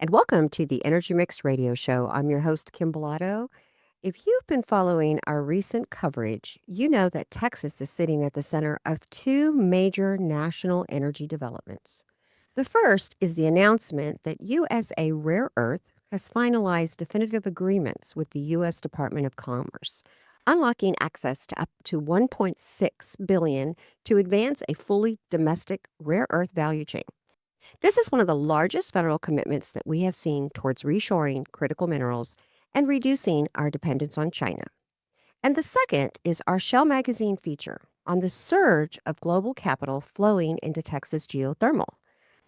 and welcome to the Energy Mixx Radio Show. I'm your host, Kym Bolado. If you've been following our recent coverage, you know that Texas is sitting at the center of two major national energy developments. The first is the announcement that USA Rare Earth has finalized definitive agreements with the U.S. Department of Commerce, unlocking access to up to $1.6 billion to advance a fully domestic rare earth value chain. This is one of the largest federal commitments that we have seen towards reshoring critical minerals and reducing our dependence on China. And the second is our Shell Magazine feature on the surge of global capital flowing into Texas geothermal,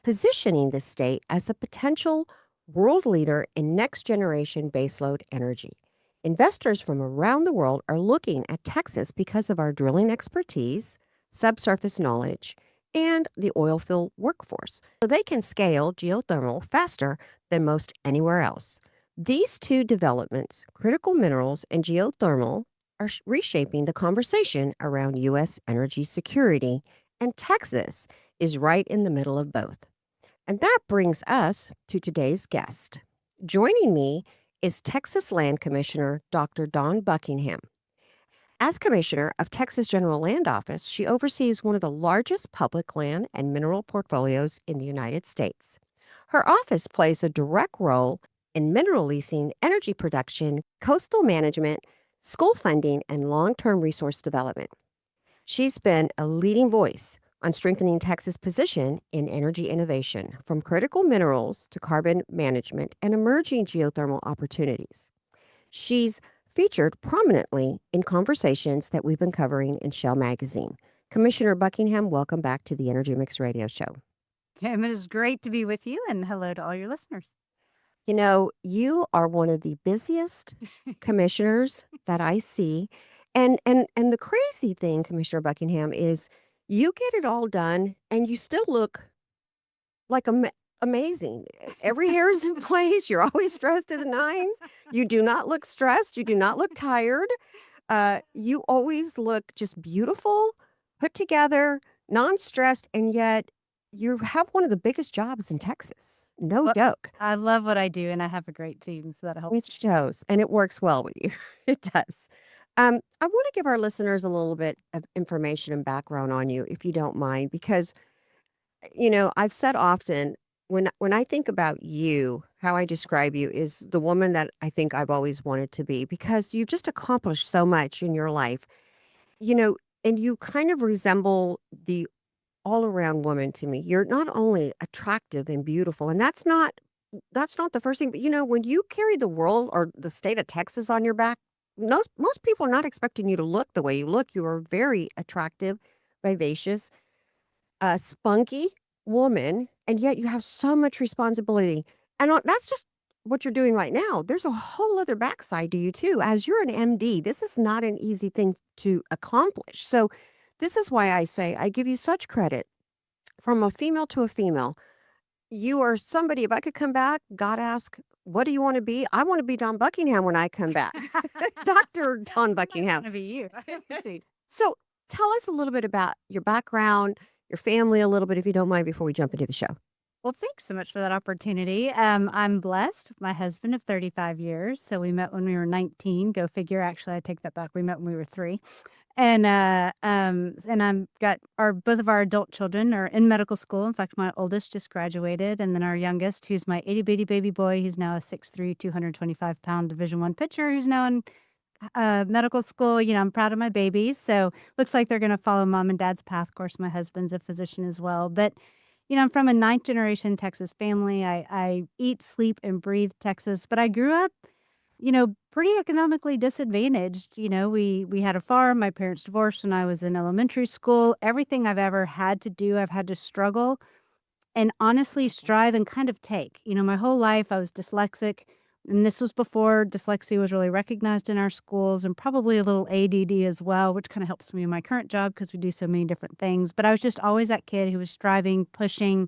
positioning the state as a potential world leader in next-generation baseload energy. Investors from around the world are looking at Texas because of our drilling expertise, subsurface knowledge, and the oil field workforce, so they can scale geothermal faster than most anywhere else. These two developments, critical minerals and geothermal, are reshaping the conversation around U.S. energy security, and Texas is right in the middle of both. And that brings us to today's guest. Joining me is Texas Land Commissioner Dr. Dawn Buckingham. As Commissioner of Texas General Land Office, she oversees one of the largest public land and mineral portfolios in the United States. Her office plays a direct role in mineral leasing, energy production, coastal management, school funding, and long-term resource development. She's been a leading voice on strengthening Texas' position in energy innovation, from critical minerals to carbon management and emerging geothermal opportunities. She's featured prominently in conversations that we've been covering in Shell Magazine. Commissioner Buckingham, welcome back to the Energy Mixx Radio Show. Kym, it is great to be with you, and hello to all your listeners. You know, you are one of the busiest commissioners that I see. And the crazy thing, Commissioner Buckingham, is you get it all done and you still look like amazing. Every hair is in place. You're always dressed to the nines. You do not look stressed. You do not look tired. You always look just beautiful, put together, non-stressed, and yet you have one of the biggest jobs in Texas. No joke. I love what I do, and I have a great team, so that helps. It shows, and it works well with you. It does. I want to give our listeners a little bit of information and background on you, if you don't mind, because, you know, I've said often, when I think about you, how I describe you is the woman that I think I've always wanted to be, because you've just accomplished so much in your life, you know, and you kind of resemble the all-around woman to me. You're not only attractive and beautiful, and that's not the first thing, but you know, when you carry the world or the state of Texas on your back, most people are not expecting you to look the way you look. You are very attractive, vivacious, spunky woman, and yet you have so much responsibility. And that's just what you're doing right now. There's a whole other backside to you too. As you're an MD, this is not an easy thing to accomplish. So this is why I say I give you such credit from a female to a female. You are somebody, if I could come back, God ask, what do you want to be? I want to be Dawn Buckingham when I come back. Dr. Dawn Buckingham. I want to be you. So tell us a little bit about your background, your family a little bit, if you don't mind, before we jump into the show. Well, thanks so much for that opportunity. I'm blessed. My husband of 35 years. So we met when we were 19. Go figure. Actually, I take that back. We met when we were 3. And I'm got both of our adult children are in medical school. In fact, my oldest just graduated, and then our youngest, who's my itty bitty baby boy, he's now a 6'3", 225-pound Division I pitcher, who's now in medical school. You know, I'm proud of my babies. So looks like they're going to follow mom and dad's path. Of course, my husband's a physician as well. But you know, I'm from a 9th generation Texas family. I eat, sleep, and breathe Texas. But I grew up, you know, pretty economically disadvantaged. You know, we had a farm. My parents divorced when I was in elementary school. Everything I've ever had to do, I've had to struggle and honestly strive and kind of take. You know, my whole life I was dyslexic, and this was before dyslexia was really recognized in our schools, and probably a little ADD as well, which kind of helps me in my current job because we do so many different things. But I was just always that kid who was striving, pushing,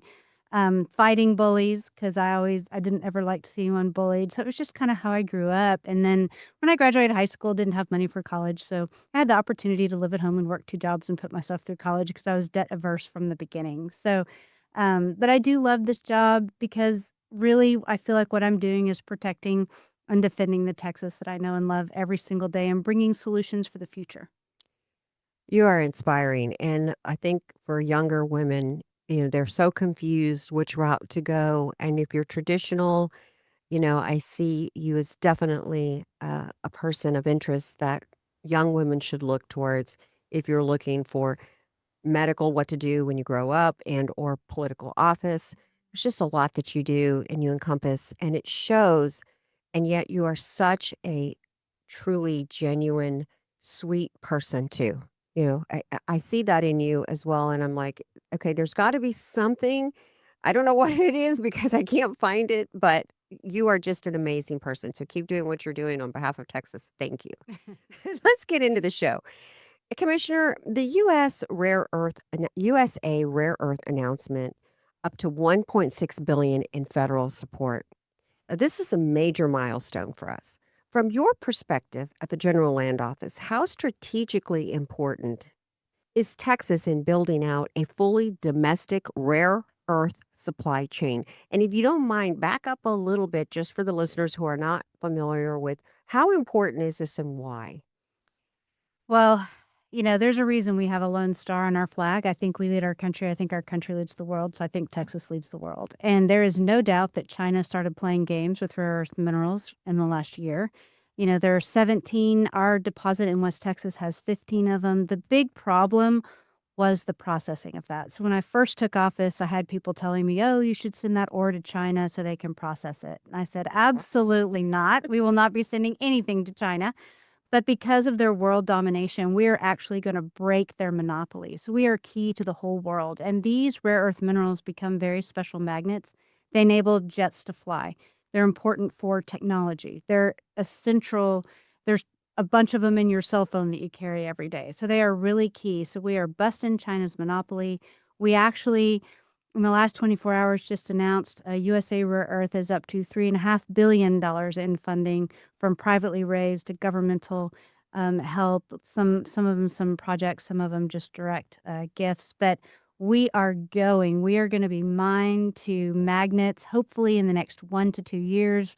fighting bullies, because I didn't ever like to see anyone bullied. So it was just kind of how I grew up. And then when I graduated high school, didn't have money for college. So I had the opportunity to live at home and work 2 jobs and put myself through college because I was debt averse from the beginning. So, but I do love this job because really, I feel like what I'm doing is protecting and defending the Texas that I know and love every single day and bringing solutions for the future. You are inspiring. And I think for younger women, they're so confused which route to go. And if you're traditional, I see you as definitely a person of interest that young women should look towards if you're looking for medical, what to do when you grow up, and or political office. There's just a lot that you do and you encompass, and it shows. And yet you are such a truly genuine, sweet person too. I see that in you as well, and I'm like, okay, there's got to be something. I don't know what it is because I can't find it, but you are just an amazing person. So keep doing what you're doing on behalf of Texas. Thank you. Let's get into the show. Commissioner, the USA rare earth announcement up to 1.6 billion in federal support. This is a major milestone for us. From your perspective at the General Land Office, how strategically important is Texas in building out a fully domestic rare earth supply chain? And if you don't mind, back up a little bit just for the listeners who are not familiar with how important is this and why? Well, there's a reason we have a lone star on our flag. I think we lead our country. I think our country leads the world. So I think Texas leads the world. And there is no doubt that China started playing games with rare earth minerals in the last year. There are 17. Our deposit in West Texas has 15 of them. The big problem was the processing of that. So when I first took office, I had people telling me, oh, you should send that ore to China so they can process it. And I said, absolutely not. We will not be sending anything to China. But because of their world domination, we are actually going to break their monopoly. So we are key to the whole world. And these rare earth minerals become very special magnets. They enable jets to fly. They're important for technology. They're essential. There's a bunch of them in your cell phone that you carry every day. So they are really key. So we are busting China's monopoly. We actually, in the last 24 hours, just announced USA Rare Earth is up to $3.5 billion in funding from privately raised to governmental help. Some of them, some projects, some of them just direct gifts. But we are going. We are going to be mined to magnets, hopefully in the next 1 to 2 years,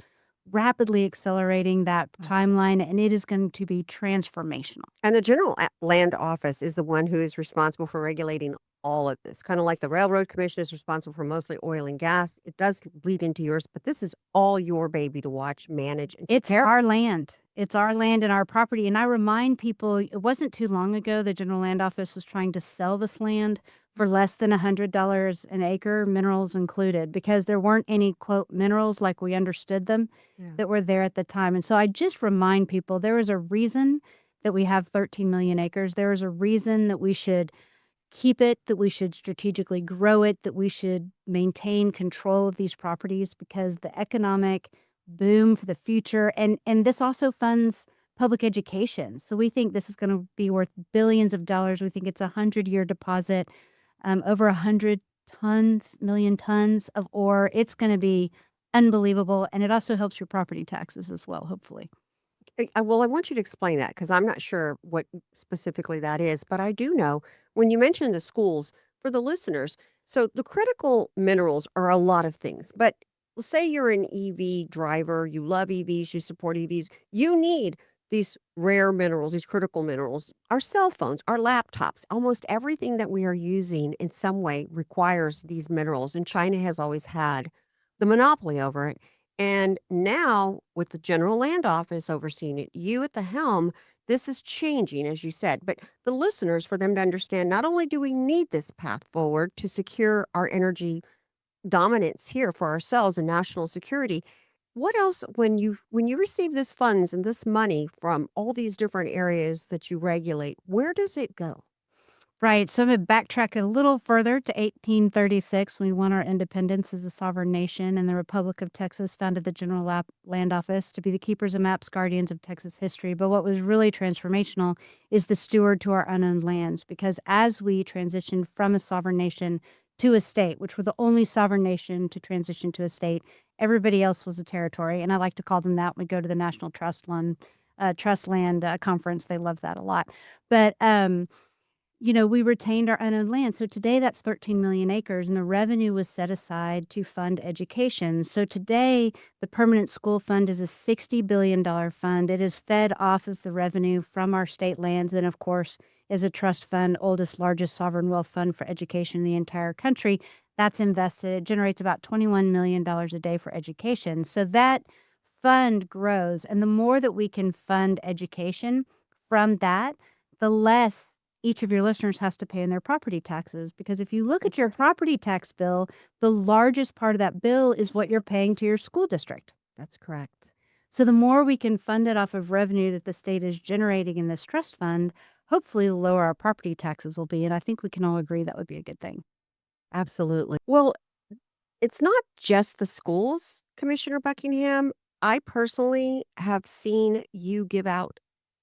rapidly accelerating that timeline, and it is going to be transformational. And the General Land Office is the one who is responsible for regulating all of this, kind of like the Railroad Commission is responsible for mostly oil and gas. It does bleed into yours, but this is all your baby to watch, manage, and take It's care of. our land. It's our land and our property. And I remind people, it wasn't too long ago the General Land Office was trying to sell this land for less than $100 an acre, minerals included, because there weren't any, quote, minerals like we understood them Yeah. that were there at the time. And so I just remind people there is a reason that we have 13 million acres. There is a reason that we should keep it, that we should strategically grow it, that we should maintain control of these properties because the economic boom for the future and this also funds public education. So we think this is going to be worth billions of dollars. We think it's a 100-year deposit, over 100 million tons of ore. It's going to be unbelievable, and it also helps your property taxes as well, hopefully. Well, I want you to explain that because I'm not sure what specifically that is, but I do know when you mention the schools for the listeners. So the critical minerals are a lot of things, but say you're an EV driver, you love EVs, you support EVs, you need these rare minerals, these critical minerals, our cell phones, our laptops, almost everything that we are using in some way requires these minerals. And China has always had the monopoly over it. And now, with the General Land Office overseeing it, you at the helm, this is changing, as you said. But the listeners, for them to understand, not only do we need this path forward to secure our energy dominance here for ourselves and national security, what else, when you receive this funds and this money from all these different areas that you regulate, where does it go? Right. So I'm going to backtrack a little further to 1836. We won our independence as a sovereign nation, and the Republic of Texas founded the General Land Office to be the keepers of maps, guardians of Texas history. But what was really transformational is the steward to our unowned lands, because as we transitioned from a sovereign nation to a state, which we're the only sovereign nation to transition to a state, everybody else was a territory. And I like to call them that when we go to the National Trust Land Conference. They love that a lot. But we retained our unowned land. So today that's 13 million acres, and the revenue was set aside to fund education. So today, the Permanent School Fund is a $60 billion fund. It is fed off of the revenue from our state lands, and of course, is a trust fund, oldest, largest sovereign wealth fund for education in the entire country. That's invested. It generates about $21 million a day for education. So that fund grows. And the more that we can fund education from that, the less each of your listeners has to pay in their property taxes. Because if you look at your property tax bill, the largest part of that bill is what you're paying to your school district. That's correct. So the more we can fund it off of revenue that the state is generating in this trust fund, hopefully the lower our property taxes will be. And I think we can all agree that would be a good thing. Absolutely. Well, it's not just the schools, Commissioner Buckingham. I personally have seen you give out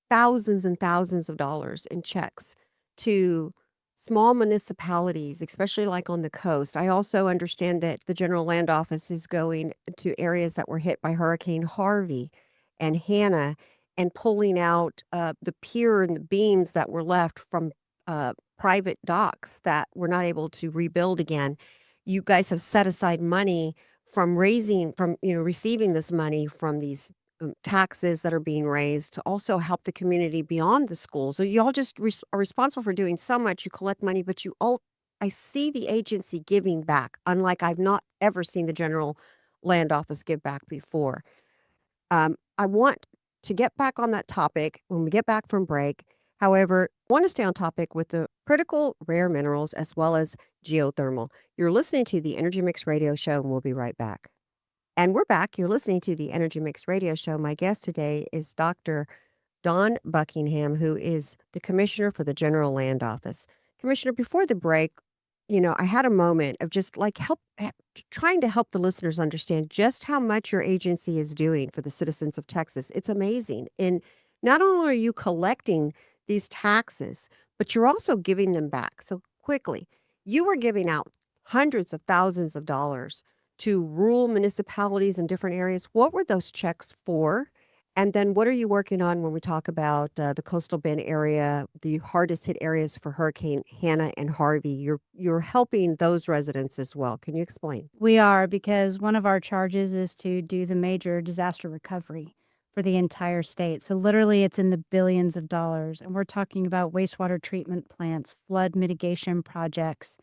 thousands and thousands of dollars in checks to small municipalities, especially like on the coast. I also understand that the General Land Office is going to areas that were hit by Hurricane Harvey and Hannah and pulling out the pier and the beams that were left from private docks that were not able to rebuild again. You guys have set aside money from receiving this money from these taxes that are being raised to also help the community beyond the school. So y'all just are responsible for doing so much. You collect money, but I see the agency giving back, unlike I've not ever seen the General Land Office give back before. I want to get back on that topic when we get back from break. However, I want to stay on topic with the critical rare minerals as well as geothermal. You're listening to the Energy Mixx Radio Show, and we'll be right back. And we're back. You're listening to the Energy Mixx Radio Show. My guest today is Dr. Don Buckingham, who is the Commissioner for the General Land Office. Commissioner, before the break, I had a moment of just like trying to help the listeners understand just how much your agency is doing for the citizens of Texas. It's amazing. And not only are you collecting these taxes, but you're also giving them back. So quickly, you were giving out hundreds of thousands of dollars to rural municipalities in different areas. What were those checks for? And then what are you working on when we talk about the coastal Bend area, the hardest hit areas for Hurricane Hannah and Harvey? You're helping those residents as well. Can you explain? We are, because one of our charges is to do the major disaster recovery for the entire state. So literally it's in the billions of dollars. And we're talking about wastewater treatment plants, flood mitigation projects,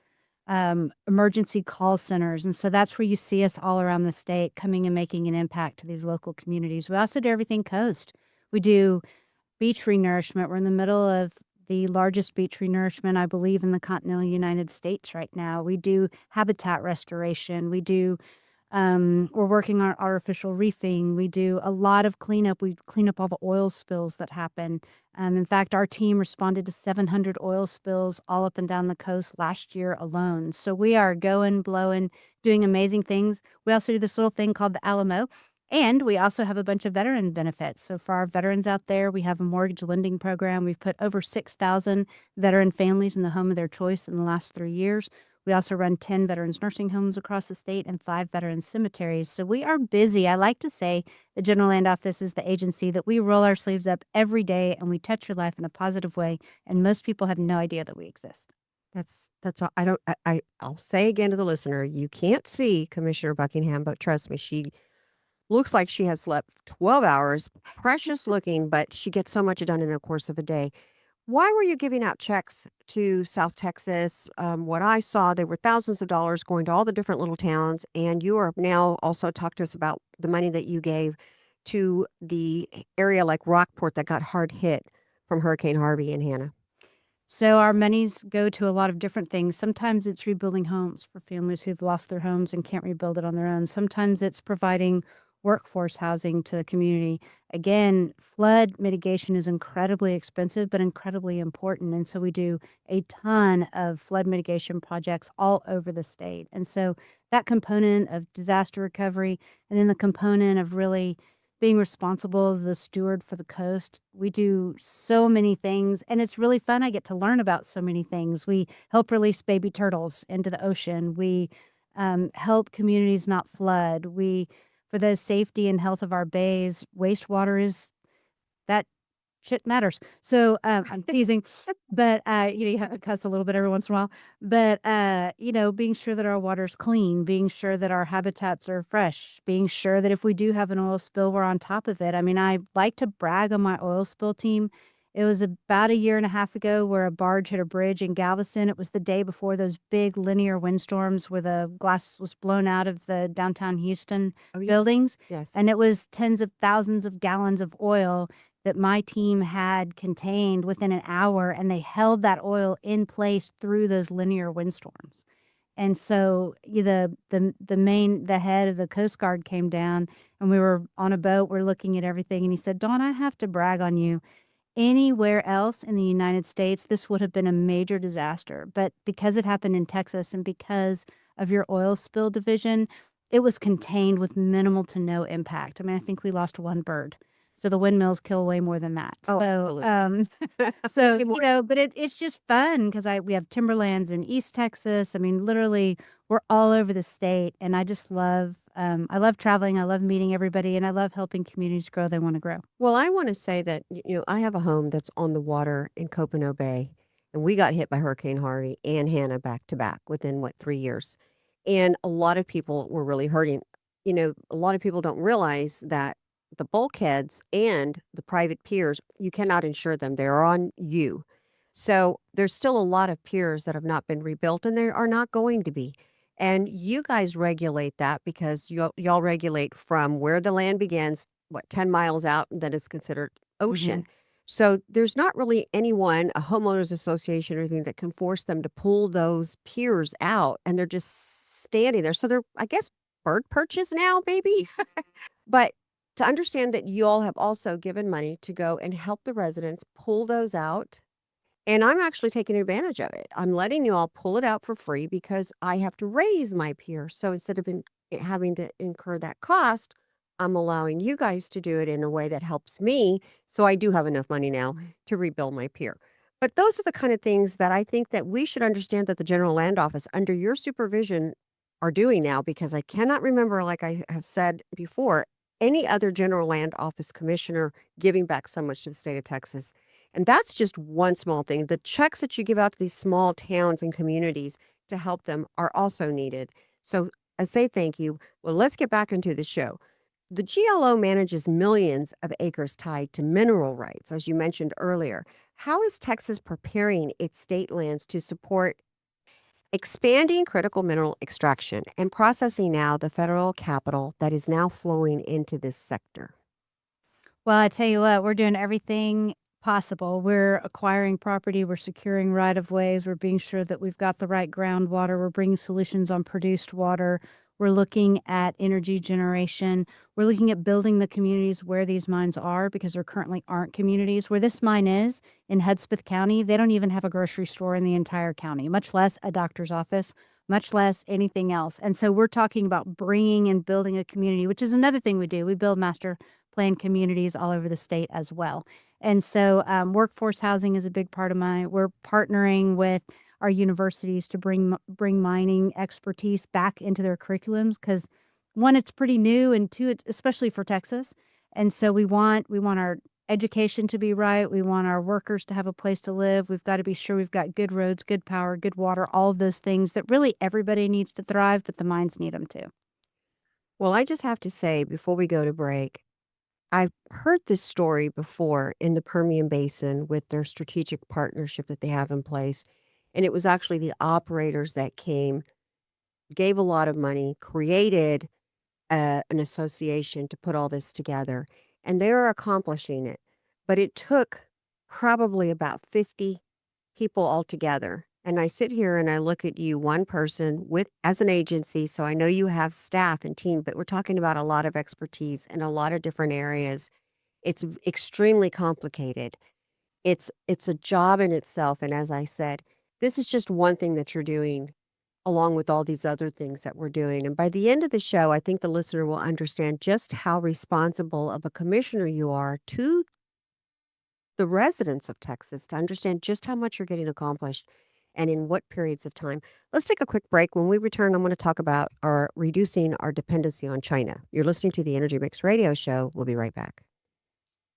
emergency call centers. And so that's where you see us all around the state coming and making an impact to these local communities. We also do everything coast. We do beach renourishment. We're in the middle of the largest beach renourishment, I believe, in the continental United States right now. We do habitat restoration. We're working on artificial reefing. We do a lot of cleanup. We clean up all the oil spills that happen. In fact, our team responded to 700 oil spills all up and down the coast last year alone. So we are going, blowing, doing amazing things. We also do this little thing called the Alamo. And we also have a bunch of veteran benefits. So for our veterans out there, we have a mortgage lending program. We've put over 6,000 veteran families in the home of their choice in the last 3 years. We also run 10 veterans nursing homes across the state and 5 veterans cemeteries. So we are busy. I like to say the General Land Office is the agency that we roll our sleeves up every day and we touch your life in a positive way. And most people have no idea that we exist. That's all. I'll say again to the listener, you can't see Commissioner Buckingham, but trust me, she looks like she has slept 12 hours, precious looking, but she gets so much done in the course of a day. Why were you giving out checks to South Texas? What I saw, there were thousands of dollars going to all the different little towns, and you are now also talk to us about the money that you gave to the area like Rockport that got hard hit from Hurricane Harvey and Hannah. So our monies go to a lot of different things. Sometimes it's rebuilding homes for families who've lost their homes and can't rebuild it on their own. Sometimes it's providing workforce housing to the community. Again, flood mitigation is incredibly expensive, but incredibly important. And so we do a ton of flood mitigation projects all over the state. And so that component of disaster recovery, and then the component of really being responsible, the steward for the coast. We do so many things, and it's really fun. I get to learn about so many things. We help release baby turtles into the ocean. We help communities not flood. For the safety and health of our bays, wastewater is that shit matters. So I'm teasing, but you have to cuss a little bit every once in a while. But being sure that our water's clean, being sure that our habitats are fresh, being sure that if we do have an oil spill, we're on top of it. I mean, I like to brag on my oil spill team. It was about a year and a half ago where a barge hit a bridge in Galveston. It was the day before those big linear windstorms where the glass was blown out of the downtown Houston Oh, yes. buildings. Yes. And it was tens of thousands of gallons of oil that my team had contained within an hour, and they held that oil in place through those linear windstorms. And so the head of the Coast Guard came down, and we were on a boat. We're looking at everything, and he said, "Dawn, I have to brag on you. Anywhere else in the United States, this would have been a major disaster. But because it happened in Texas and because of your oil spill division, it was contained with minimal to no impact. I mean, I think we lost one bird. So the windmills kill way more than that. Oh, So, absolutely. but it's just fun because we have timberlands in East Texas. I mean, literally, we're all over the state, and I love traveling. I love meeting everybody, and I love helping communities grow they want to grow. Well, I want to say that, I have a home that's on the water in Copano Bay, and we got hit by Hurricane Harvey and Hannah back to back within, 3 years. And a lot of people were really hurting. A lot of people don't realize that the bulkheads and the private piers, you cannot insure them. They're on you. So there's still a lot of piers that have not been rebuilt, and they are not going to be. And you guys regulate that because y'all regulate from where the land begins, 10 miles out, and then it's considered ocean. Mhm. So there's not really anyone, a homeowners association or anything, that can force them to pull those piers out, and they're just standing there. So they're, I guess, bird perches now, maybe. But to understand that you all have also given money to go and help the residents pull those out, and I'm actually taking advantage of it. I'm letting you all pull it out for free because I have to raise my pier. So instead of having to incur that cost, I'm allowing you guys to do it in a way that helps me. So I do have enough money now to rebuild my pier. But those are the kind of things that I think that we should understand that the General Land Office, under your supervision, are doing now, because I cannot remember, like I have said before, any other General Land Office commissioner giving back so much to the state of Texas. And that's just one small thing. The checks that you give out to these small towns and communities to help them are also needed. So I say thank you. Well, let's get back into the show. The GLO manages millions of acres tied to mineral rights, as you mentioned earlier. How is Texas preparing its state lands to support expanding critical mineral extraction and processing now the federal capital that is now flowing into this sector? Well, I tell you what, we're doing everything possible. We're acquiring property, we're securing right of ways, we're being sure that we've got the right groundwater, we're bringing solutions on produced water. We're looking at energy generation. We're looking at building the communities where these mines are, because there currently aren't communities. Where this mine is in Hudspeth County, they don't even have a grocery store in the entire county, much less a doctor's office, much less anything else. And so we're talking about bringing and building a community, which is another thing we do. We build master plan communities all over the state as well. And so workforce housing is a big part of we're partnering with our universities to bring mining expertise back into their curriculums, because one, it's pretty new, and two, it's especially for Texas. And so we want our education to be right. We want our workers to have a place to live. We've got to be sure we've got good roads, good power, good water, all of those things that really everybody needs to thrive, but the mines need them too. Well, I just have to say before we go to break, I've heard this story before in the Permian Basin with their strategic partnership that they have in place. And it was actually the operators that came, gave a lot of money, created an association to put all this together. And they're accomplishing it. But it took probably about 50 people altogether. And I sit here and I look at you, one person with as an agency. So I know you have staff and team, but we're talking about a lot of expertise in a lot of different areas. It's extremely complicated. It's a job in itself. And as I said, this is just one thing that you're doing along with all these other things that we're doing. And by the end of the show, I think the listener will understand just how responsible of a commissioner you are to the residents of Texas, to understand just how much you're getting accomplished and in what periods of time. Let's take a quick break. When we return, I'm going to talk about our reducing our dependency on China. You're listening to the Energy Mixx Radio Show. We'll be right back.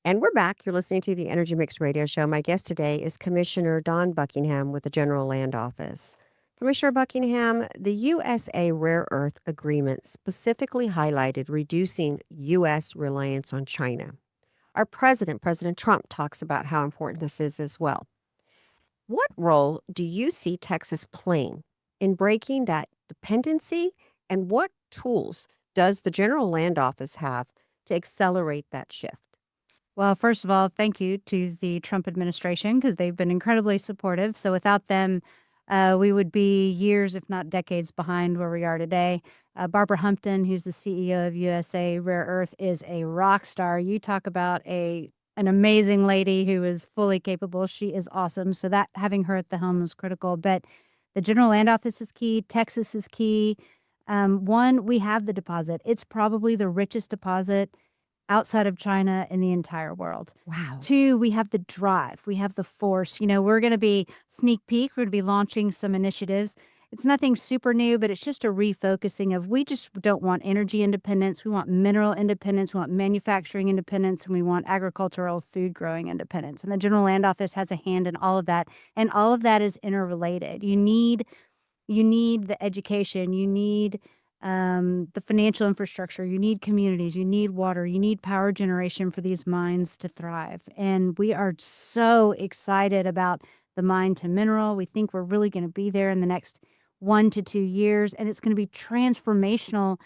And we're back. You're listening to the Energy Mixx Radio Show. My guest today is Commissioner Don Buckingham with the General Land Office. Commissioner Buckingham, the USA Rare Earth Agreement specifically highlighted reducing U.S. reliance on China. Our president, President Trump, talks about how important this is as well. What role do you see Texas playing in breaking that dependency, and what tools does the General Land Office have to accelerate that shift? Well, first of all, thank you to the Trump administration because they've been incredibly supportive. So without them, we would be years, if not decades, behind where we are today. Barbara Humpton, who's the CEO of USA Rare Earth, is a rock star. You talk about an amazing lady who is fully capable. She is awesome. So that having her at the helm was critical. But the General Land Office is key. Texas is key. One, we have the deposit. It's probably the richest deposit outside of China in the entire world. Wow. Two, we have the drive. We have the force. We're going to be sneak peek. We're going to be launching some initiatives. It's nothing super new, but it's just a refocusing of we just don't want energy independence. We want mineral independence. We want manufacturing independence, and we want agricultural food growing independence. And the General Land Office has a hand in all of that. And all of that is interrelated. You need the education. You need the financial infrastructure, you need communities, you need water, you need power generation for these mines to thrive. And we are so excited about the mine to mineral. We think we're really going to be there in the next 1 to 2 years. And it's going to be transformational,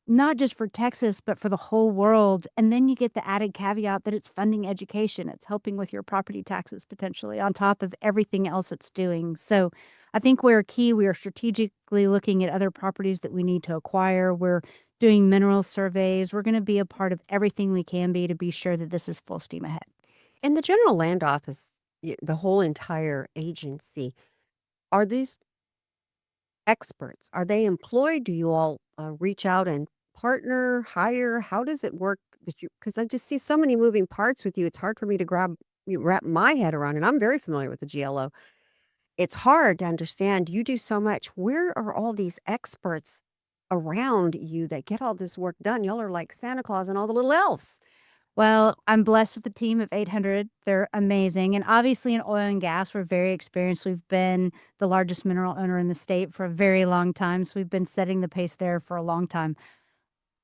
not just for Texas, but for the whole world. And then you get the added caveat that it's funding education. It's helping with your property taxes potentially on top of everything else it's doing. So I think we're key. We are strategically looking at other properties that we need to acquire. We're doing mineral surveys. We're going to be a part of everything we can be to be sure that this is full steam ahead. And the General Land Office, the whole entire agency, are these experts? Are they employed? Do you all reach out and partner, hire? How does it work? Because I just see so many moving parts with you. It's hard for me to wrap my head around, and I'm very familiar with the GLO. It's hard to understand. You do so much. Where are all these experts around you that get all this work done? Y'all are like Santa Claus and all the little elves. Well, I'm blessed with a team of 800. They're amazing. And obviously in oil and gas, we're very experienced. We've been the largest mineral owner in the state for a very long time. So we've been setting the pace there for a long time.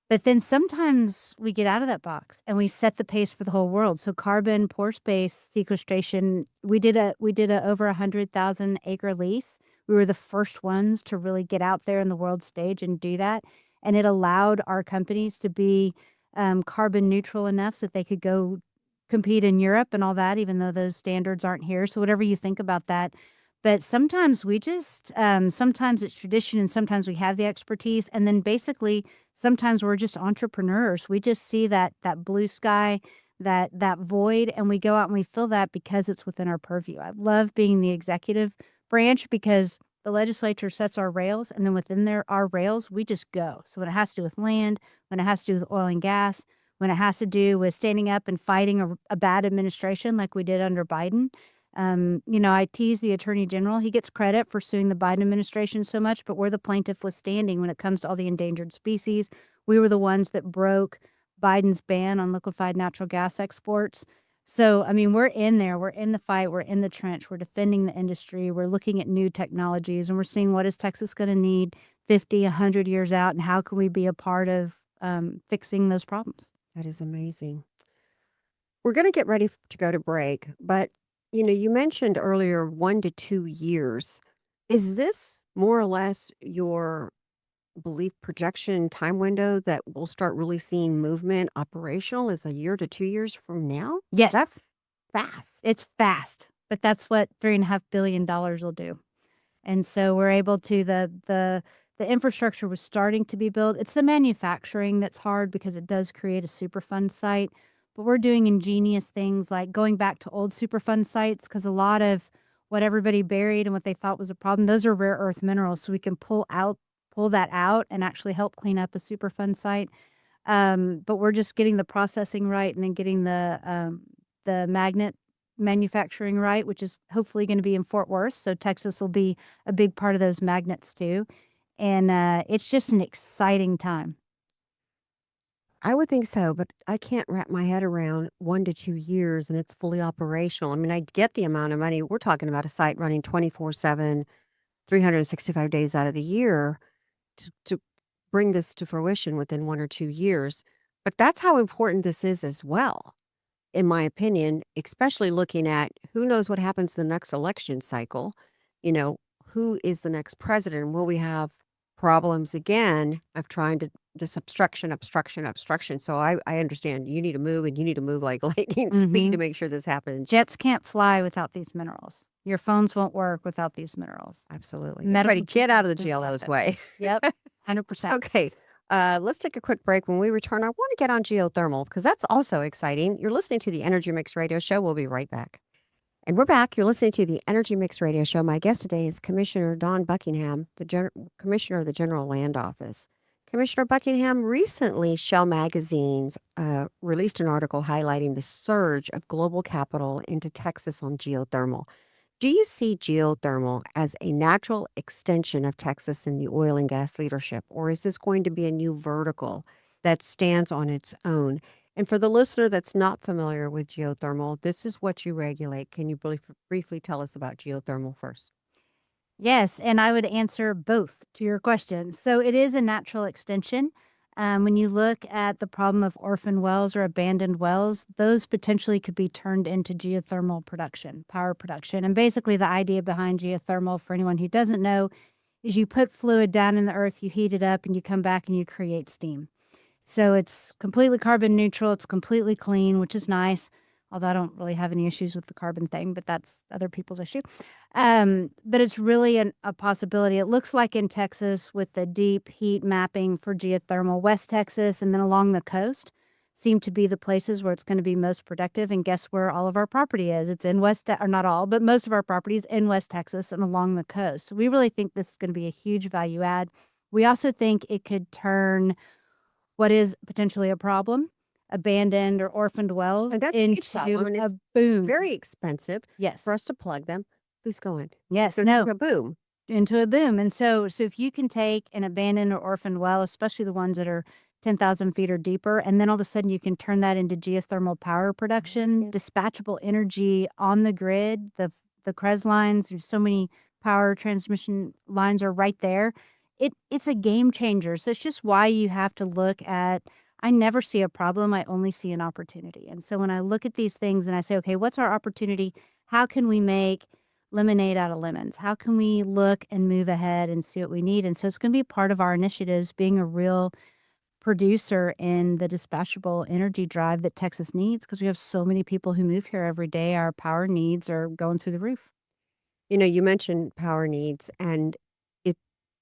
But then sometimes we get out of that box and we set the pace for the whole world. So carbon pore space sequestration, we did a over 100,000 acre lease. We were the first ones to really get out there in the world stage and do that. And it allowed our companies to be carbon neutral enough so that they could go compete in Europe and all that, even though those standards aren't here. So whatever you think about that. But sometimes we just, sometimes it's tradition and sometimes we have the expertise. And then basically, sometimes we're just entrepreneurs. We just see that blue sky, that void, and we go out and we fill that because it's within our purview. I love being the executive branch because the legislature sets our rails, and then within our rails, we just go. So when it has to do with land, when it has to do with oil and gas, when it has to do with standing up and fighting a bad administration like we did under Biden. I tease the attorney general. He gets credit for suing the Biden administration so much, but we're the plaintiff withstanding when it comes to all the endangered species. We were the ones that broke Biden's ban on liquefied natural gas exports. So, we're in there. We're in the fight. We're in the trench. We're defending the industry. We're looking at new technologies, and we're seeing what is Texas going to need 50, 100 years out, and how can we be a part of fixing those problems. That is amazing. We're going to get ready to go to break, but you mentioned earlier 1 to 2 years. Is this more or less your belief projection time window that we'll start really seeing movement operational is a year to 2 years from now? Yes, That's fast. it's fast, but that's what $3.5 billion will do. And so we're able to the infrastructure was starting to be built. It's the manufacturing that's hard because it does create a Superfund site. But we're doing ingenious things like going back to old Superfund sites because a lot of what everybody buried and what they thought was a problem, those are rare earth minerals. So we can pull that out and actually help clean up a Superfund site. But we're just getting the processing right and then getting the magnet manufacturing right, which is hopefully going to be in Fort Worth. So Texas will be a big part of those magnets too. And it's just an exciting time. I would think so, but I can't wrap my head around 1 to 2 years and it's fully operational. I mean, I get the amount of money. We're talking about a site running 24/7, 365 days out of the year to bring this to fruition within 1 or 2 years. But that's how important this is as well, in my opinion, especially looking at who knows what happens the next election cycle. You know, who is the next president? Will we have problems again of trying to just obstruction, obstruction, obstruction? So I understand you need to move and you need to move like lightning speed to Hmm. make sure this happens. Jets can't fly without these minerals. Your phones won't work without these minerals. Absolutely. Everybody Medical get out of the treatments don't GLO's happen. way. Yep, 100%. Okay. Let's take a quick break. When we return, I want to get on geothermal because that's also exciting. You're listening to the Energy Mix Radio Show. We'll be right back. And we're back. You're listening to the Energy Mix Radio Show. My guest today is Commissioner Don Buckingham, the Commissioner of the General Land Office. Commissioner Buckingham, recently Shell Magazines released an article highlighting the surge of global capital into Texas on geothermal. Do you see geothermal as a natural extension of Texas in the oil and gas leadership, or is this going to be a new vertical that stands on its own? And for the listener that's not familiar with geothermal, this is what you regulate. Can you briefly tell us about geothermal first? Yes, and I would answer both to your questions. So it is a natural extension. When you look at the problem of orphan wells or abandoned wells, those potentially could be turned into geothermal production, power production. And basically, the idea behind geothermal, for anyone who doesn't know, is you put fluid down in the earth, you heat it up, and you come back and you create steam. So it's completely carbon neutral, it's completely clean, which is nice, although I don't really have any issues with the carbon thing, but that's other people's issue. But it's really a possibility. It looks like in Texas with the deep heat mapping for geothermal, West Texas and then along the coast seem to be the places where it's going to be most productive. And guess where all of our property is? It's in or not all, but most of our property is in West Texas and along the coast. So we really think this is going to be a huge value add. We also think it could turn what is potentially a problem, abandoned or orphaned wells, And that's a huge problem, into and a it's boon. very expensive Yes. for us to plug them. Please go on. Yes. So No. a boom. Into a boom. And so if you can take an abandoned or orphaned well, especially the ones that are 10,000 feet or deeper, and then all of a sudden you can turn that into geothermal power production, dispatchable energy on the grid, the CREZ lines, there's so many power transmission lines are right there. It's a game changer. So it's just why you have to look at, I never see a problem, I only see an opportunity. And so when I look at these things and I say, okay, what's our opportunity? How can we make lemonade out of lemons? How can we look and move ahead and see what we need? And so it's going to be part of our initiatives, being a real producer in the dispatchable energy drive that Texas needs, because we have so many people who move here every day. Our power needs are going through the roof. You know, you mentioned power needs, and it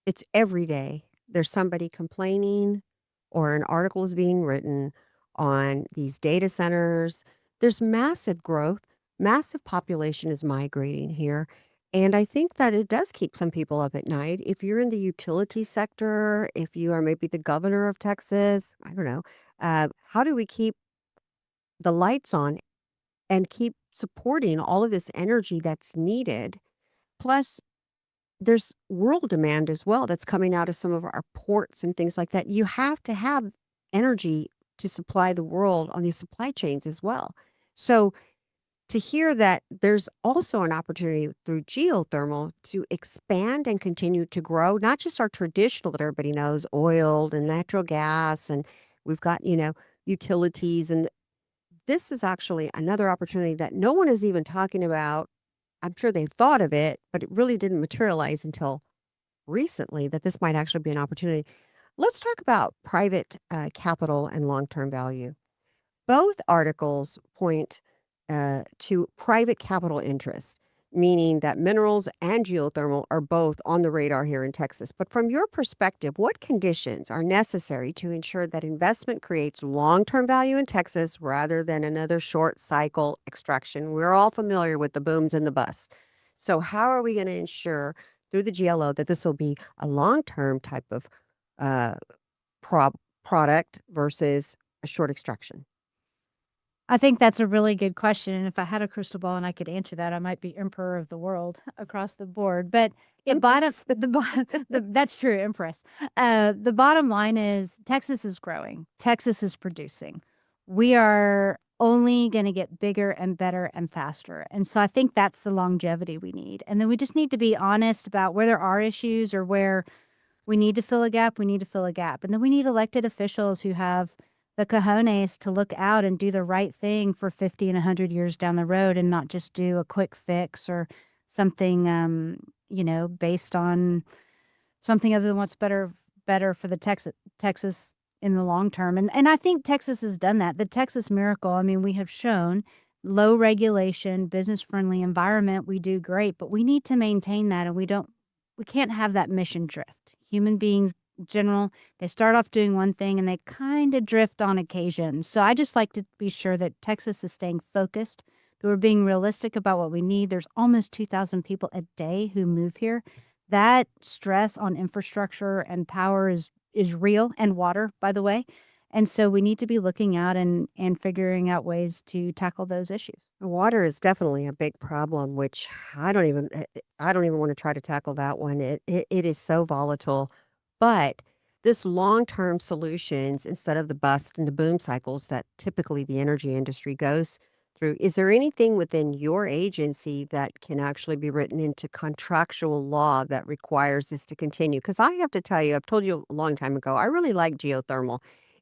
it's every day. There's somebody complaining or an article is being written on these data centers. There's massive growth, massive population is migrating here. And I think that it does keep some people up at night. If you're in the utility sector, if you are maybe the governor of Texas, I don't know, how do we keep the lights on and keep supporting all of this energy that's needed? Plus, there's world demand as well that's coming out of some of our ports and things like that. You have to have energy to supply the world on these supply chains as well. So to hear that there's also an opportunity through geothermal to expand and continue to grow, not just our traditional that everybody knows, oil and natural gas, and we've got, utilities. And this is actually another opportunity that no one is even talking about. I'm sure they've thought of it, but it really didn't materialize until recently that this might actually be an opportunity. Let's talk about private capital and long term value. Both articles point to private capital interests, meaning that minerals and geothermal are both on the radar here in Texas. But from your perspective, what conditions are necessary to ensure that investment creates long term value in Texas rather than another short cycle extraction? We're all familiar with the booms and the busts. So, how are we going to ensure through the GLO that this will be a long term type of uh, product versus a short extraction? I think that's a really good question, and if I had a crystal ball and I could answer that, I might be emperor of the world across the board. But the bottom, Empress. that's true, empress. The bottom line is Texas is growing. Texas is producing. We are only going to get bigger and better and faster, and so I think that's the longevity we need. And then we just need to be honest about where there are issues or where we need to fill a gap. We need to fill a gap, and then we need elected officials who have the cojones to look out and do the right thing for 50 and 100 years down the road and not just do a quick fix or something, based on something other than what's better for the Texas in the long term. And I think Texas has done that. The Texas miracle, I mean, we have shown low regulation, business-friendly environment, we do great, but we need to maintain that, and we can't have that mission drift. Human beings general, they start off doing one thing and they kind of drift on occasion. So I just like to be sure that Texas is staying focused, that we're being realistic about what we need. There's almost 2,000 people a day who move here. That stress on infrastructure and power is real, and water, by the way. And so we need to be looking out and figuring out ways to tackle those issues. Water is definitely a big problem, which I don't even want to try to tackle that one. It is so volatile. But this long-term solutions instead of the bust and the boom cycles that typically the energy industry goes through, is there anything within your agency that can actually be written into contractual law that requires this to continue? Because I have to tell you, I've told you a long time ago, I really like geothermal.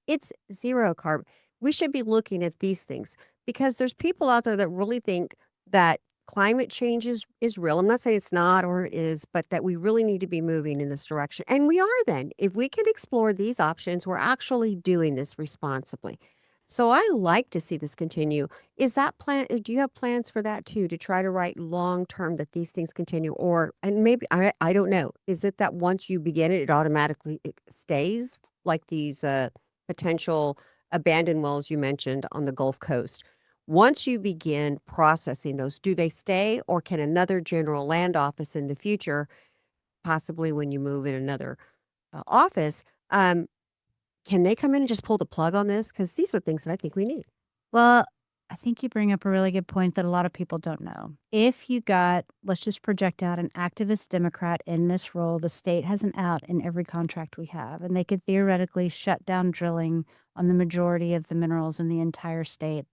It's zero carbon. We should be looking at these things because there's people out there that really think that climate change is real. I'm not saying it's not or is, but that we really need to be moving in this direction. And we are then. If we can explore these options, we're actually doing this responsibly. So I like to see this continue. Is that plan? Do you have plans for that too, to try to write long term that these things continue? Or, and maybe, I don't know, is it that once you begin it, it automatically it stays like these potential abandoned wells you mentioned on the Gulf Coast? Once you begin processing those, do they stay or can another general land office in the future, possibly when you move in another office, can they come in and just pull the plug on this? Because these are things that I think we need. Well, I think you bring up a really good point that a lot of people don't know. If you got, let's just project out an activist Democrat in this role, the state has an out in every contract we have, and they could theoretically shut down drilling on the majority of the minerals in the entire state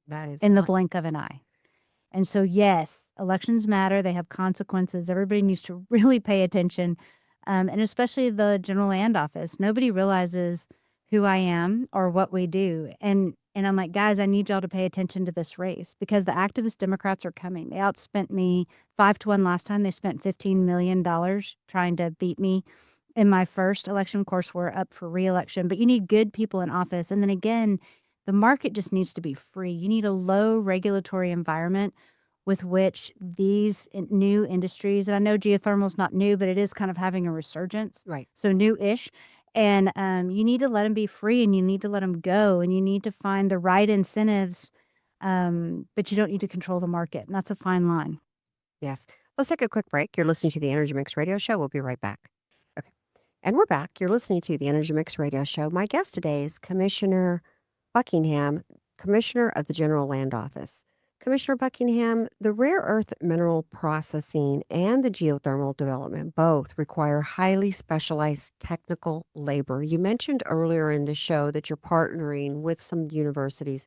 That is in the not, blink of an eye. And so, yes, elections matter. They have consequences. Everybody needs to really pay attention, and especially the general land office. Nobody realizes who I am or what we do. And I'm like, guys, I need y'all to pay attention to this race because the activist Democrats are coming. They outspent me 5-1 last time. They spent $15 million trying to beat me in my first election. Of course, we're up for re-election, but you need good people in office. And then again, the market just needs to be free. You need a low regulatory environment with which these new industries, and I know geothermal is not new, but it is kind of having a resurgence. right. So new-ish. And you need to let them be free and you need to let them go and you need to find the right incentives, but you don't need to control the market. And that's a fine line. Yes. Let's take a quick break. You're listening to the Energy Mix Radio Show. We'll be right back. Okay. And we're back. You're listening to the Energy Mix Radio Show. My guest today is Commissioner Buckingham, Commissioner of the General Land Office. Commissioner Buckingham, the rare earth mineral processing and the geothermal development both require highly specialized technical labor. You mentioned earlier in the show that you're partnering with some universities.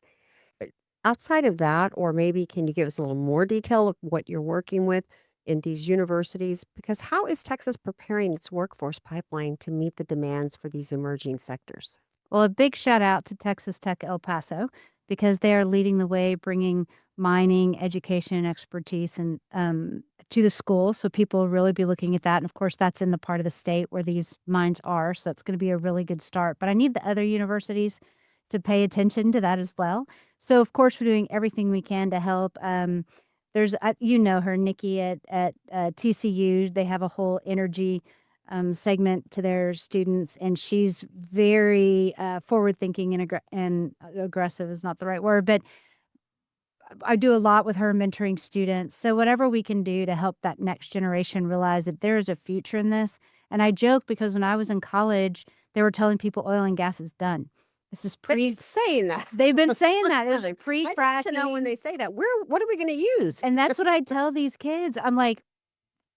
Outside of that, or maybe can you give us a little more detail of what you're working with in these universities? Because how is Texas preparing its workforce pipeline to meet the demands for these emerging sectors? Well, a big shout out to Texas Tech El Paso because they are leading the way, bringing mining, education, and expertise and to the school. So people will really be looking at that. And of course, that's in the part of the state where these mines are. So that's going to be a really good start. But I need the other universities to pay attention to that as well. So of course, we're doing everything we can to help. There's, you know her, Nikki at TCU. They have a whole energy segment to their students, and she's very forward-thinking and aggressive is not the right word, but I do a lot with her mentoring students. So whatever we can do to help that next generation realize that there is a future in this. And I joke because when I was in college, they were telling people oil and gas is done. This is They've been saying that. they've been saying that. It's I need pre-fracking. to know when they say that. What are we going to use? And that's what I tell these kids. I'm like,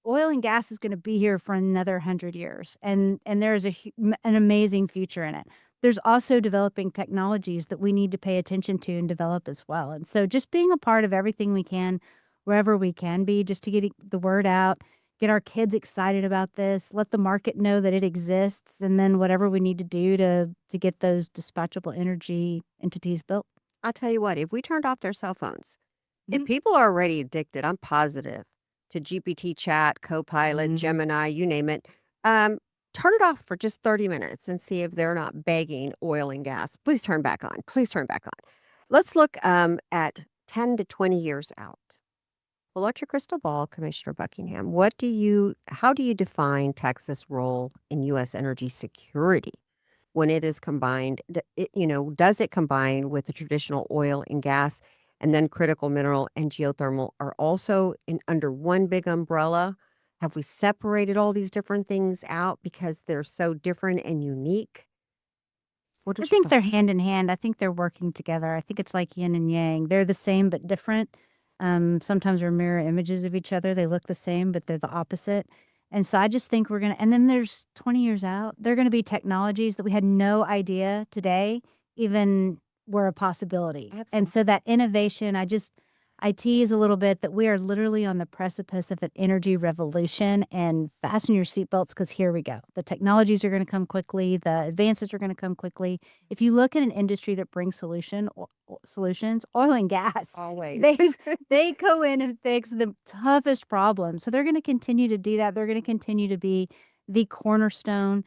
oil and gas is going to be here for another 100 years, and there is an amazing future in it. There's also developing technologies that we need to pay attention to and develop as well. And so just being a part of everything we can, wherever we can be, just to get the word out, get our kids excited about this, let the market know that it exists, and then whatever we need to do to get those dispatchable energy entities built. I'll tell you what, if we turned off their cell phones, if Mhm. people are already addicted, I'm positive, to GPT chat, Copilot, Gemini, you name it, turn it off for just 30 minutes and see if they're not begging oil and gas. Please turn back on. Please turn back on. Let's look at 10 to 20 years out. Pull out your crystal ball, Commissioner Buckingham. How do you define Texas' role in U.S. energy security when it is combined? Does it combine with the traditional oil and gas, and then critical mineral and geothermal are also under one big umbrella? Have we separated all these different things out because they're so different and unique? What I is your think they're thoughts? hand in hand. I think they're working together. I think it's like yin and yang. They're the same but different. Sometimes they're mirror images of each other. They look the same, but they're the opposite. And so I just think and then there's 20 years out, there are going to be technologies that we had no idea today even were a possibility. And Absolutely. so that innovation, I tease a little bit that we are literally on the precipice of an energy revolution, and fasten your seatbelts because here we go. The technologies are going to come quickly. The advances are going to come quickly. If you look at an industry that brings solutions, oil and gas, Always. they go in and fix the toughest problems. So they're going to continue to do that. They're going to continue to be the cornerstone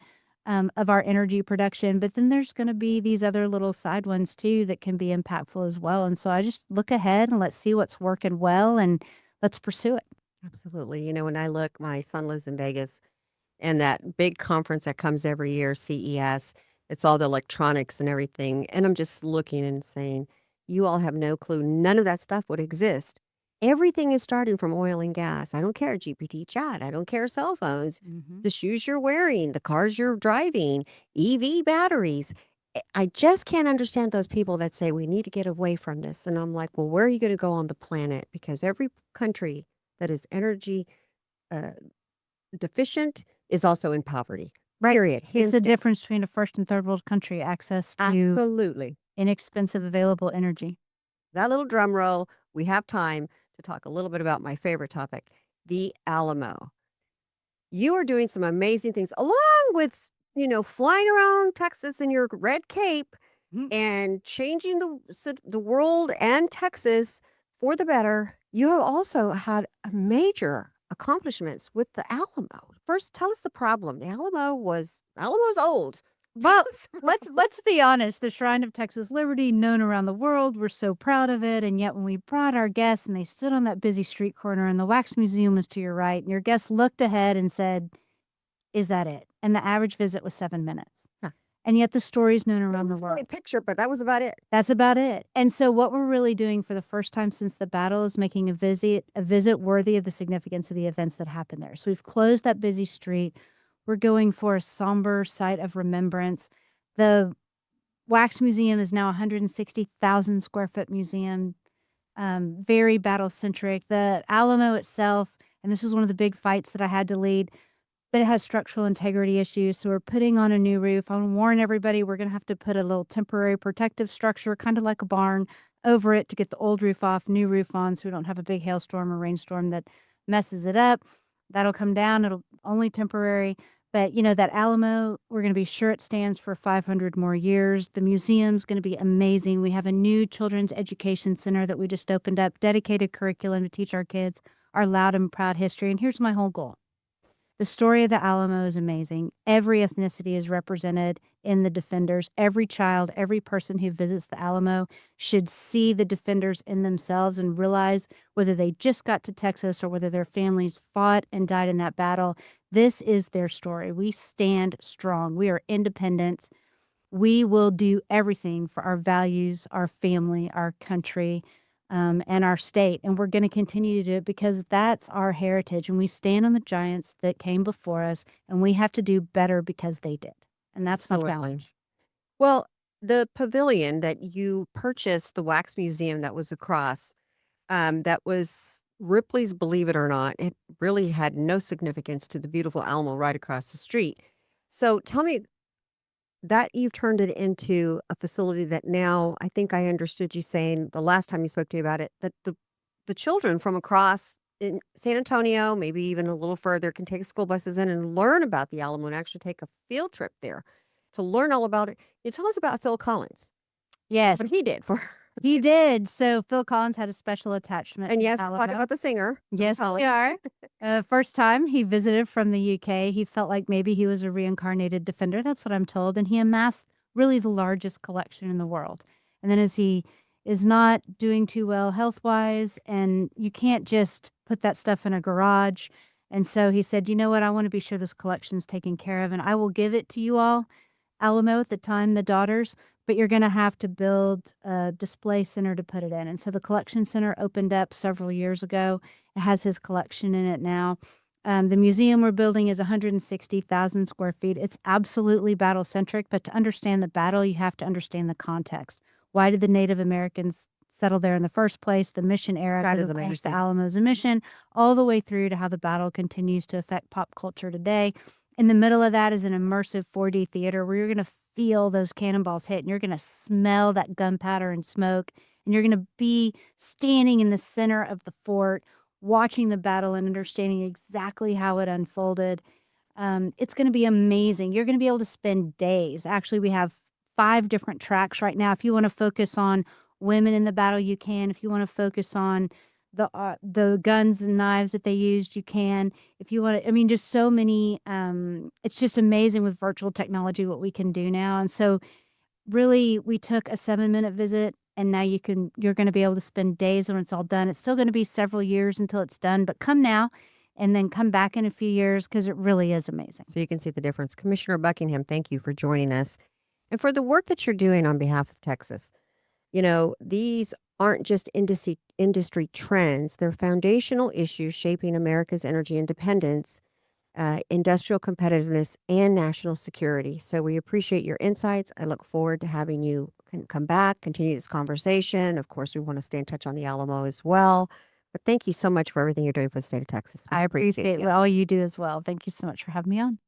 of our energy production. But then there's going to be these other little side ones too that can be impactful as well. And so I just look ahead and let's see what's working well and let's pursue it. Absolutely. When I look, my son lives in Vegas, and that big conference that comes every year, CES, it's all the electronics and everything. And I'm just looking and saying, you all have no clue. None of that stuff would exist. Everything is starting from oil and gas. I don't care GPT chat. I don't care cell phones, Mm-hmm. the shoes you're wearing, the cars you're driving, EV batteries. I just can't understand those people that say we need to get away from this. And I'm like, well, where are you going to go on the planet? Because every country that is energy uh, deficient is also in poverty. Right. Period. It's Hands the down. difference between a first and third world country, access to Absolutely. inexpensive, available energy. That little drum roll, we have time to talk a little bit about my favorite topic, the Alamo. You are doing some amazing things along with, flying around Texas in your red cape Mhm. and changing the world and Texas for the better. You have also had a major accomplishments with the Alamo. First, tell us the problem. The Alamo's old. Well, let's be honest. The Shrine of Texas Liberty, known around the world, we're so proud of it. And yet, when we brought our guests and they stood on that busy street corner, and the wax museum was to your right, and your guests looked ahead and said, "Is that it?" And the average visit was 7 minutes. Huh. And yet, the story is known It around the was a great world. picture, but that was about it. That's about it. And so, what we're really doing for the first time since the battle is making a visit worthy of the significance of the events that happened there. So we've closed that busy street. We're going for a somber site of remembrance. The Wax Museum is now a 160,000 square foot museum, very battle centric. The Alamo itself, and this was one of the big fights that I had to lead, but it has structural integrity issues. So we're putting on a new roof. I want to warn everybody, we're going to have to put a little temporary protective structure, kind of like a barn, over it to get the old roof off, new roof on, so we don't have a big hailstorm or rainstorm that messes it up. That'll come down. It'll only temporary. But, that Alamo, we're going to be sure it stands for 500 more years. The museum's going to be amazing. We have a new children's education center that we just opened up, dedicated curriculum to teach our kids our loud and proud history. And here's my whole goal. The story of the Alamo is amazing. Every ethnicity is represented in the defenders. Every child, every person who visits the Alamo should see the defenders in themselves and realize whether they just got to Texas or whether their families fought and died in that battle. This is their story. We stand strong. We are independent. We will do everything for our values, our family, our country, and our state. And we're going to continue to do it because that's our heritage. And we stand on the giants that came before us, and we have to do better because they did. And that's my Absolutely. challenge. Well, the pavilion that you purchased, the wax museum that was across, that was Ripley's Believe It or Not. It really had no significance to the beautiful Alamo right across the street. So tell me that you've turned it into a facility that now I think I understood you saying the last time you spoke to me about it that the children from across in San Antonio, maybe even a little further, can take school buses in and learn about the Alamo and actually take a field trip there to learn all about it. You tell us about Phil Collins, Yes, what he did for he did. So Phil Collins had a special attachment and to yes, talk Alamo. about the singer. Phil Yes, Collins. we are. First time he visited from the UK, he felt like maybe he was a reincarnated defender. That's what I'm told. And he amassed really the largest collection in the world. And then as he is not doing too well health wise, and you can't just put that stuff in a garage. And so he said, you know what? I want to be sure this collection's taken care of, and I will give it to you all. Alamo at the time, the daughters, but you're going to have to build a display center to put it in. And so the collection center opened up several years ago. It has his collection in it now. The museum we're building is 160,000 square feet. It's absolutely battle centric, but to understand the battle, you have to understand the context. Why did the Native Americans settle there in the first place? The mission era, That because is of course the amazing. Alamo's a mission, all the way through to how the battle continues to affect pop culture today. In the middle of that is an immersive 4D theater where you're going to feel those cannonballs hit and you're going to smell that gunpowder and smoke. And you're going to be standing in the center of the fort, watching the battle and understanding exactly how it unfolded. It's going to be amazing. You're going to be able to spend days. Actually, we have 5 different tracks right now. If you want to focus on women in the battle, you can. If you want to focus on the guns and knives that they used, you can. If you want to, I mean, just so many. It's just amazing with virtual technology what we can do now. And so, really, we took a 7-minute visit, and now you're going to be able to spend days when it's all done. It's still going to be several years until it's done, but come now, and then come back in a few years because it really is amazing. So you can see the difference. Commissioner Buckingham, thank you for joining us and for the work that you're doing on behalf of Texas. You know, these aren't just industry trends, they're foundational issues shaping America's energy independence, industrial competitiveness, and national security. So we appreciate your insights. I look forward to having you come back, continue this conversation. Of course, we want to stay in touch on the Alamo as well. But thank you so much for everything you're doing for the state of Texas. We I appreciate appreciate you. all you do as well. Thank you so much for having me on.